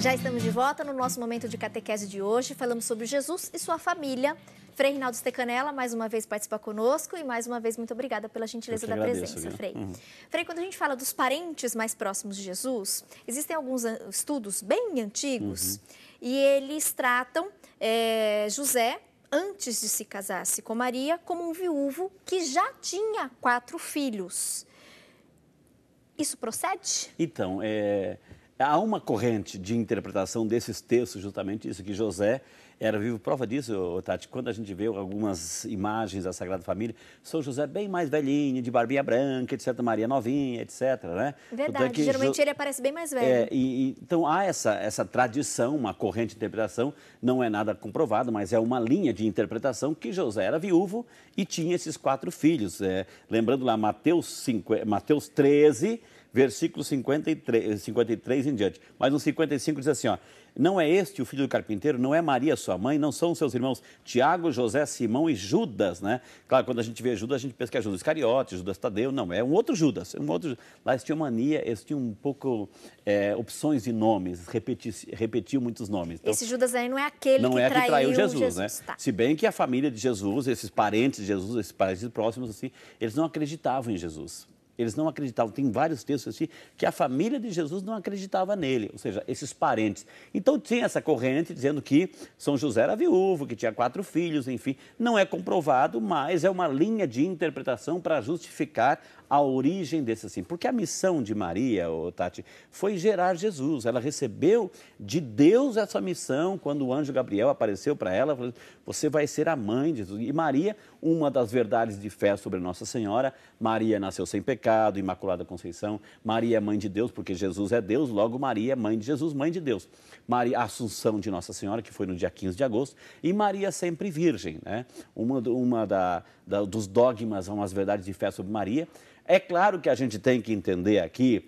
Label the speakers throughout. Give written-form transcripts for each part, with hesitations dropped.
Speaker 1: Já estamos de volta no nosso momento de catequese de hoje. Falamos sobre Jesus e sua família. Frei Rinaldo Stecanella, mais uma vez participa conosco e mais uma vez muito obrigada pela gentileza da presença, Frei. Frei, quando a gente fala dos parentes mais próximos de Jesus, existem alguns estudos bem antigos e eles tratam José, antes de se casar-se com Maria, como um viúvo que já tinha 4 filhos. Isso procede?
Speaker 2: Então, há uma corrente de interpretação desses textos, justamente isso, que José era vivo. Prova disso, Tati, quando a gente vê algumas imagens da Sagrada Família, São José bem mais velhinho, de barbinha branca, etc., Maria novinha, etc., né?
Speaker 1: Verdade, geralmente ele aparece bem mais velho.
Speaker 2: Então há essa tradição, uma corrente de interpretação, não é nada comprovado, mas é uma linha de interpretação que José era viúvo e tinha esses 4 filhos. Lembrando lá, Mateus 13, versículo 53 em diante. Mas no 55 diz assim, ó: não é este o filho do carpinteiro, não é Maria sua mãe, não são seus irmãos Tiago, José, Simão e Judas, né? Claro, quando a gente vê Judas, a gente pensa que é Judas Iscariote, Judas Tadeu, não, é um outro Judas. Lá eles tinham mania, eles tinham um pouco opções de nomes, repetiam muitos nomes. Então,
Speaker 1: esse Judas aí não é aquele
Speaker 2: não
Speaker 1: que
Speaker 2: traiu Jesus, né?
Speaker 1: Tá.
Speaker 2: Se bem que a família de Jesus, esses parentes de Jesus, esses parentes próximos, assim, eles não acreditavam em Jesus. Eles não acreditavam. Tem vários textos assim que a família de Jesus não acreditava nele, ou seja, esses parentes. Então tinha essa corrente dizendo que São José era viúvo, que tinha 4 filhos, enfim. Não é comprovado, mas é uma linha de interpretação para justificar a origem desse assim. Porque a missão de Maria, Tati, foi gerar Jesus. Ela recebeu de Deus essa missão quando o anjo Gabriel apareceu para ela, falou: você vai ser a mãe de Jesus. E Maria, uma das verdades de fé sobre Nossa Senhora, Maria nasceu sem pecado, Imaculada Conceição. Maria é mãe de Deus, porque Jesus é Deus, logo Maria é mãe de Jesus, mãe de Deus. Maria, a Assunção de Nossa Senhora, que foi no dia 15 de agosto, e Maria sempre virgem, né? Dos dogmas, umas verdades de fé sobre Maria. É claro que a gente tem que entender aqui,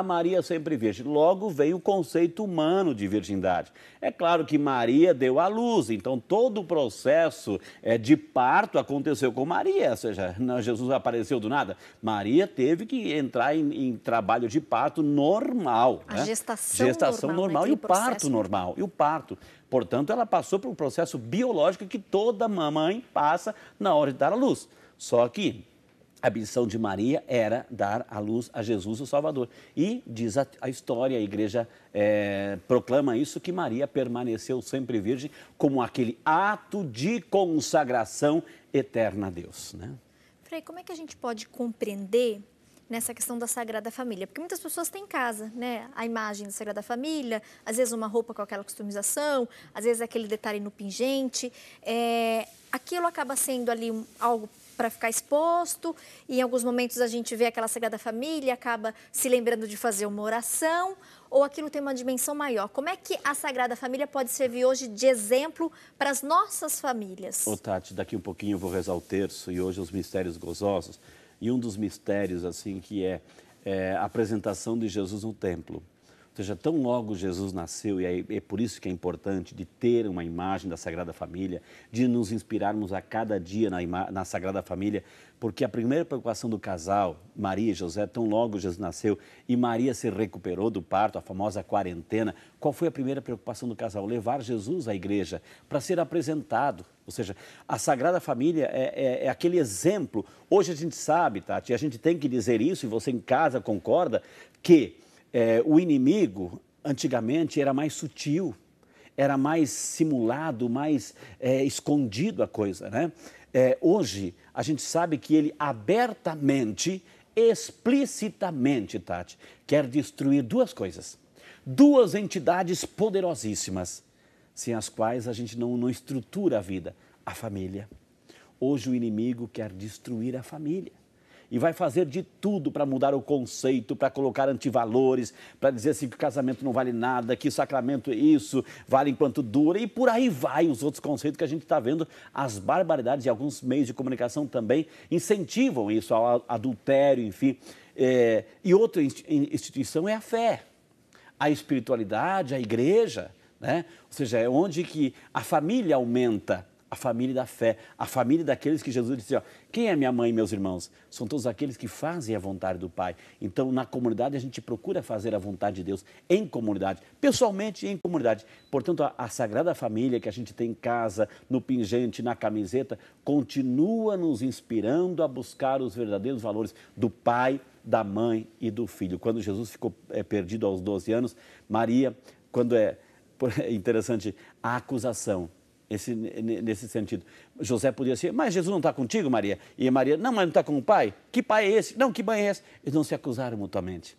Speaker 2: Maria sempre virgem, logo vem o conceito humano de virgindade. É claro que Maria deu à luz, então todo o processo de parto aconteceu com Maria, ou seja, Jesus apareceu do nada. Maria teve que entrar em trabalho de parto normal.
Speaker 1: A gestação
Speaker 2: normal,
Speaker 1: né?
Speaker 2: E o parto normal, e o parto. Portanto, ela passou por um processo biológico que toda mamãe passa na hora de dar à luz. Só que a missão de Maria era dar à luz a Jesus, o Salvador. E diz a história, a igreja proclama isso, que Maria permaneceu sempre virgem como aquele ato de consagração eterna a Deus, né?
Speaker 1: Frei, como é que a gente pode compreender nessa questão da Sagrada Família? Porque muitas pessoas têm em casa, né, a imagem da Sagrada Família, às vezes uma roupa com aquela customização, às vezes aquele detalhe no pingente. Aquilo acaba sendo ali algo para ficar exposto, e em alguns momentos a gente vê aquela Sagrada Família e acaba se lembrando de fazer uma oração, ou aquilo tem uma dimensão maior. Como é que a Sagrada Família pode servir hoje de exemplo para as nossas famílias?
Speaker 2: Tati, daqui um pouquinho eu vou rezar o terço, e hoje os mistérios gozosos, e um dos mistérios assim que é a apresentação de Jesus no templo. Ou seja, tão logo Jesus nasceu, e é por isso que é importante de ter uma imagem da Sagrada Família, de nos inspirarmos a cada dia na Sagrada Família, porque a primeira preocupação do casal, Maria e José, tão logo Jesus nasceu e Maria se recuperou do parto, a famosa quarentena, qual foi a primeira preocupação do casal? Levar Jesus à igreja para ser apresentado. Ou seja, a Sagrada Família é aquele exemplo. Hoje a gente sabe, Tati, a gente tem que dizer isso, e você em casa concorda, que o inimigo, antigamente, era mais sutil, era mais simulado, mais escondido a coisa, né? Hoje, a gente sabe que ele abertamente, explicitamente, Tati, quer destruir 2 coisas. 2 entidades poderosíssimas, sem as quais a gente não estrutura a vida. A família. Hoje o inimigo quer destruir a família. E vai fazer de tudo para mudar o conceito, para colocar antivalores, para dizer assim que o casamento não vale nada, que o sacramento isso vale enquanto dura, e por aí vai os outros conceitos que a gente está vendo, as barbaridades, e alguns meios de comunicação também incentivam isso, ao adultério, enfim. E outra instituição é a fé, a espiritualidade, a igreja, né? Ou seja, é onde que a família aumenta a família da fé, a família daqueles que Jesus disse, ó, quem é minha mãe e meus irmãos? São todos aqueles que fazem a vontade do Pai. Então, na comunidade, a gente procura fazer a vontade de Deus em comunidade, pessoalmente e em comunidade. Portanto, a Sagrada Família que a gente tem em casa, no pingente, na camiseta, continua nos inspirando a buscar os verdadeiros valores do Pai, da mãe e do filho. Quando Jesus ficou perdido aos 12 anos, Maria, quando é interessante, a acusação, nesse sentido. José podia dizer, mas Jesus não está contigo, Maria? E Maria, não, mas não está com o pai? Que pai é esse? Não, que mãe é esse? Eles não se acusaram mutuamente.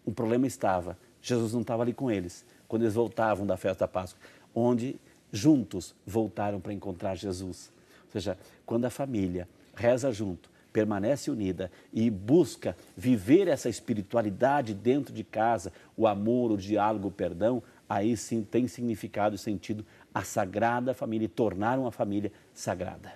Speaker 2: O problema estava, Jesus não estava ali com eles, quando eles voltavam da festa da Páscoa, onde juntos voltaram para encontrar Jesus. Ou seja, quando a família reza junto, permanece unida e busca viver essa espiritualidade dentro de casa, o amor, o diálogo, o perdão, aí sim tem significado e sentido a Sagrada Família e tornar uma família sagrada.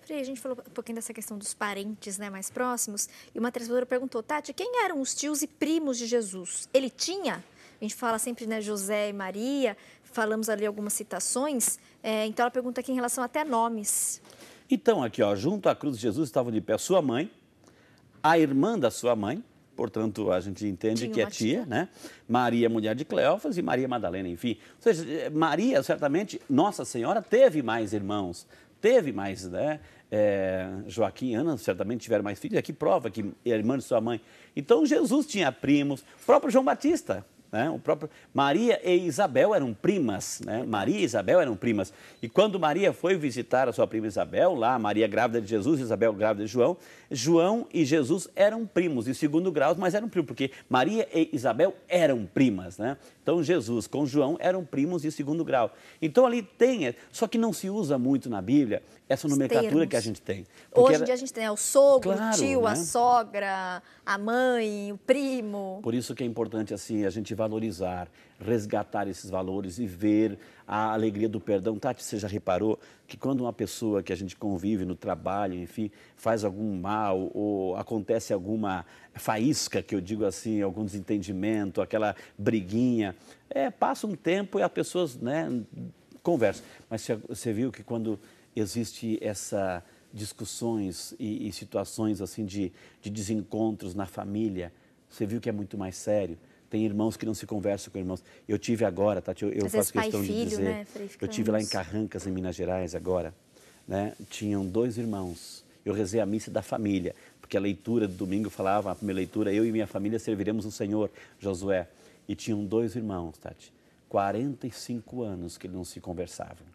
Speaker 1: Frei, a gente falou um pouquinho dessa questão dos parentes, né, mais próximos, e uma telespectadora perguntou, Tati, quem eram os tios e primos de Jesus? Ele tinha? A gente fala sempre, né, José e Maria, falamos ali algumas citações, então ela pergunta aqui em relação até nomes.
Speaker 2: Então, aqui, ó, junto à cruz de Jesus estavam de pé sua mãe, a irmã da sua mãe, portanto, a gente entende que é tia, né? Maria, mulher de Cleófas, e Maria Madalena, enfim. Ou seja, Maria, certamente, Nossa Senhora teve mais irmãos, teve mais, né? Joaquim e Ana certamente tiveram mais filhos, aqui prova que é irmã de sua mãe. Então, Jesus tinha primos, o próprio João Batista, né? O próprio Maria e Isabel eram primas, né? Maria e Isabel eram primas. E quando Maria foi visitar a sua prima Isabel, lá, Maria grávida de Jesus, Isabel grávida de João, João e Jesus eram primos, de segundo grau, mas eram primos, porque Maria e Isabel eram primas, né? Então, Jesus com João eram primos de segundo grau. Então, ali tem, só que não se usa muito na Bíblia essa nomenclatura que a gente tem.
Speaker 1: Hoje em dia a gente tem o sogro,
Speaker 2: claro,
Speaker 1: o tio,
Speaker 2: né?
Speaker 1: a sogra, a mãe, o primo.
Speaker 2: Por isso que é importante, assim, a gente valorizar, resgatar esses valores e ver a alegria do perdão. Tati, você já reparou que quando uma pessoa que a gente convive no trabalho, enfim, faz algum mal ou acontece alguma faísca, que eu digo assim, algum desentendimento, aquela briguinha, passa um tempo e as pessoas, né, conversam. Mas você viu que quando existe essa discussões e situações assim de desencontros na família, você viu que é muito mais sério. Tem irmãos que não se conversam com irmãos. Eu tive agora, Tati, eu faço questão de dizer, né, eu tive lá em Carrancas, em Minas Gerais agora, né, tinham 2 irmãos. Eu rezei a missa da família, porque a leitura do domingo falava, a primeira leitura, eu e minha família serviremos o Senhor, Josué. E tinham 2 irmãos, Tati, 45 anos que eles não se conversavam.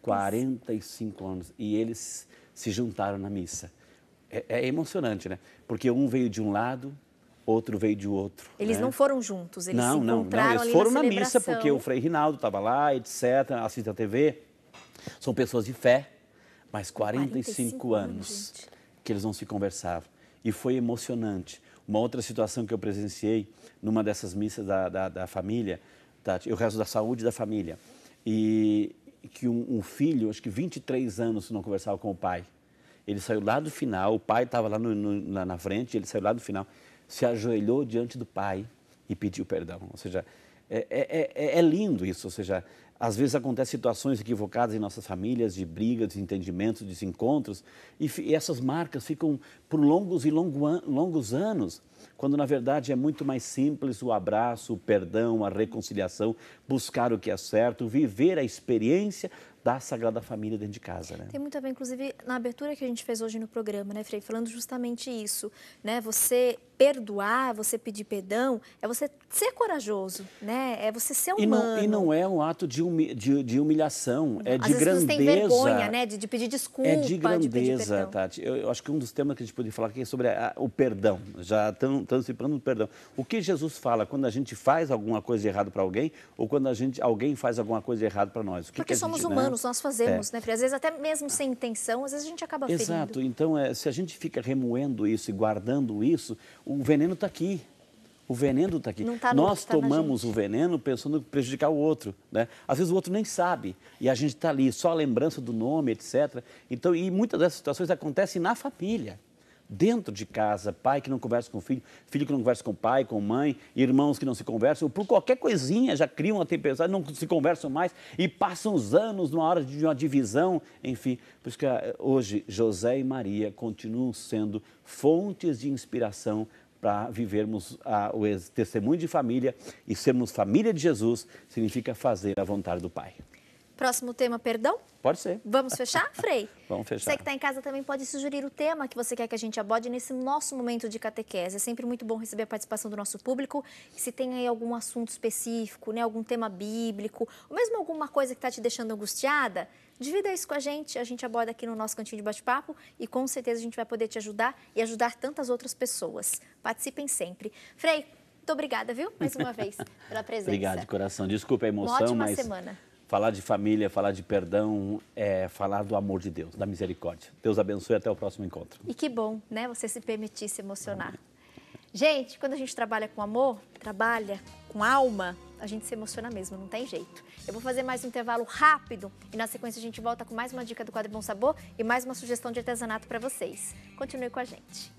Speaker 2: 45 anos. E eles se juntaram na missa. É emocionante, né? Porque um veio de um lado, outro veio de outro.
Speaker 1: Eles não foram juntos, eles se encontraram
Speaker 2: eles
Speaker 1: ali
Speaker 2: foram
Speaker 1: na
Speaker 2: na missa, porque o Frei Rinaldo estava lá, etc., assiste a TV. São pessoas de fé, mas 45 anos que eles não se conversavam. E foi emocionante. Uma outra situação que eu presenciei numa dessas missas da família, eu rezo da saúde da família, e que um filho, acho que 23 anos, não conversava com o pai. Ele saiu lá do final, o pai estava lá na frente, ele saiu lá do final, se ajoelhou diante do pai e pediu perdão. Ou seja, é lindo isso. Ou seja, às vezes acontecem situações equivocadas em nossas famílias, de brigas, desentendimentos, desencontros, e essas marcas ficam por longos e longos anos, quando na verdade é muito mais simples o abraço, o perdão, a reconciliação, buscar o que é certo, viver a experiência da Sagrada Família dentro de casa, né?
Speaker 1: Tem muito a ver, inclusive, na abertura que a gente fez hoje no programa, né, Frei? Falando justamente isso, né? Você perdoar, você pedir perdão, é você ser corajoso, né? É você ser humano.
Speaker 2: E não é um ato de humilhação, é de grandeza. Às vezes
Speaker 1: você tem vergonha, né? De pedir desculpa,
Speaker 2: é de grandeza,
Speaker 1: de pedir perdão.
Speaker 2: Tati. Eu acho que um dos temas que a gente poderia falar aqui é sobre o perdão. Já estamos se falando do perdão. O que Jesus fala quando a gente faz alguma coisa de errado para alguém ou quando alguém faz alguma coisa de errado para nós?
Speaker 1: Porque somos humanos, nós fazemos, né, Frei? Às vezes até mesmo sem intenção, às vezes a gente acaba ferindo.
Speaker 2: Exato. Então, se a gente fica remoendo isso e guardando isso, o veneno está aqui. O veneno está aqui. Nós tomamos o veneno pensando em prejudicar o outro, né? Às vezes o outro nem sabe e a gente está ali, só a lembrança do nome, etc. Então, e muitas dessas situações acontecem na família. dentro de casa, pai que não conversa com filho, filho que não conversa com pai, com mãe, irmãos que não se conversam, por qualquer coisinha já criam uma tempestade, não se conversam mais e passam os anos numa hora de uma divisão, enfim. Por isso que hoje José e Maria continuam sendo fontes de inspiração para vivermos o testemunho de família e sermos família de Jesus, significa fazer a vontade do Pai.
Speaker 1: Próximo tema, perdão?
Speaker 2: Pode ser.
Speaker 1: Vamos fechar, Frei?
Speaker 2: Vamos fechar.
Speaker 1: Você que está em casa também pode sugerir o tema que você quer que a gente aborde nesse nosso momento de catequese. É sempre muito bom receber a participação do nosso público. E se tem aí algum assunto específico, né, algum tema bíblico, ou mesmo alguma coisa que está te deixando angustiada, divida isso com a gente aborda aqui no nosso cantinho de bate-papo e com certeza a gente vai poder te ajudar e ajudar tantas outras pessoas. Participem sempre. Frei, muito obrigada, viu? Mais uma vez, pela presença.
Speaker 2: Obrigado de coração. Desculpa a emoção,
Speaker 1: Uma ótima
Speaker 2: mas
Speaker 1: semana.
Speaker 2: Falar de família, falar de perdão, é falar do amor de Deus, da misericórdia. Deus abençoe e até o próximo encontro.
Speaker 1: E que bom, né, você se permitir se emocionar. Gente, quando a gente trabalha com amor, trabalha com alma, a gente se emociona mesmo, não tem jeito. Eu vou fazer mais um intervalo rápido e na sequência a gente volta com mais uma dica do quadro Bom Sabor e mais uma sugestão de artesanato para vocês. Continue com a gente.